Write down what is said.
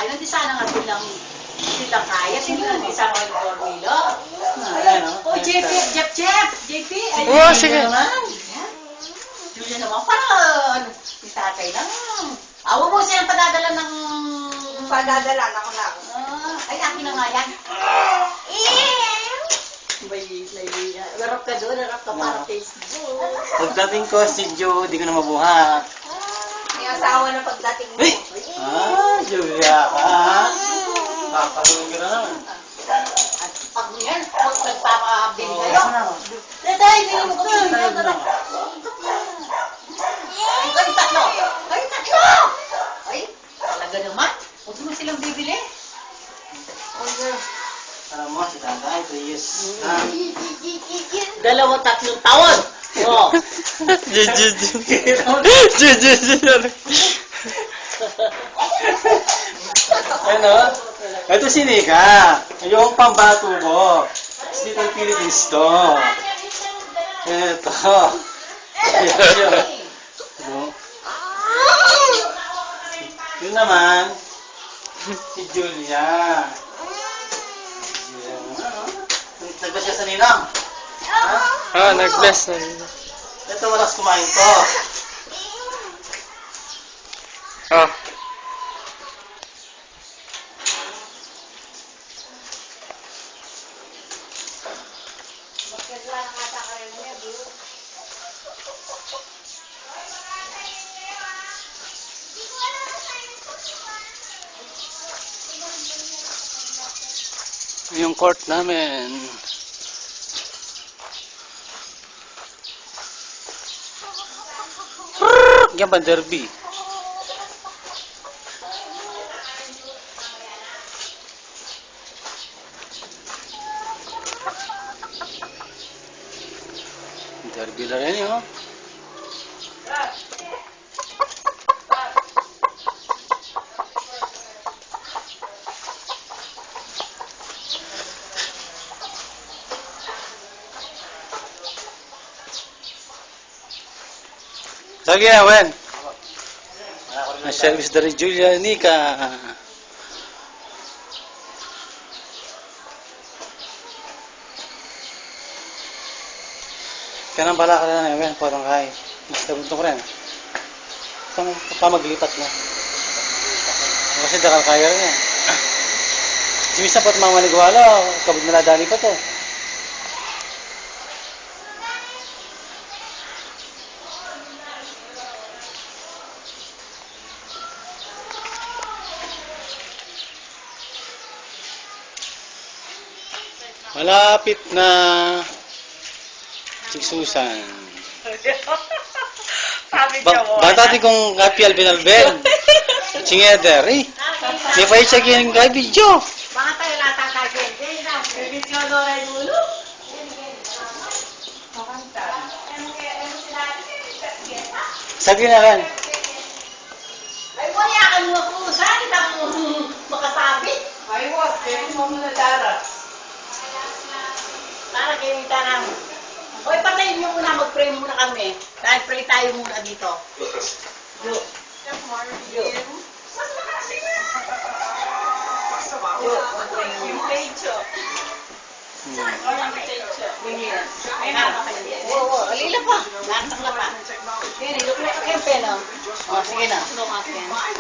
tayo. Hindi sana nga silang kaya. Hindi lang isama kayo ng Ormilo. Oh, JP. Oo, sige. Julia naman, parang si tatay lang. Awa mo silang padadala ng... Padadala, ako na. Ay, akin na nga yan. Larap ka doon, larap ka para Facebook. Pagdating ko si Joe, di ko na mabuhat. May asawa na pagdating mo. Julia ka. Kakatulog ka na naman. At pag yan, pag nagpapabili kayo. Tatay, bili mo ko na. Kayo tatlo! Ay, talaga naman. Huwag mo silang bibili. Alam mo, si tatay, 3 years. 2-3 taon. Oh. Ano? Ito si Nika. Yung pambato mo. Little Philippines to. Ito. Yun naman, si Julia. Nag-bless siya sa ninang. Nag-bless na. Ito, walas kumain to. Yung court namin. Yan ba derby? Derby lang yan yun. Sige, Wen. Service dari Julia Nika. Kanang bala ka na Wen, parang kay. Mas tabunto ko rin. Pamaglipat mo. Kasi dakal kaya rin eh. Simisa pa't mga manigwala, kabod na nadali pa to. Malapit na si Susan. Bata di kong kapi albin. Cingeder eh. Di pa isa kiyang kay video. Baka tayo latatagin. Hindi na. Bibit nga doon ay dulo. Sabi na kan. Ay, wayakan mo ako. Saan kita mo makasabi? Ay, wag. Pwede mo muna Dara. Para kayo yung tanang. Hoy, patayin nyo muna. Mag-pray muna kami. Dahil pray tayo muna dito. Yo. Yo. Yung pecho. Yung here. Oo, alila pa. Lahat ng lapa. Yan, ilukla ka kayo peno. O, sige na.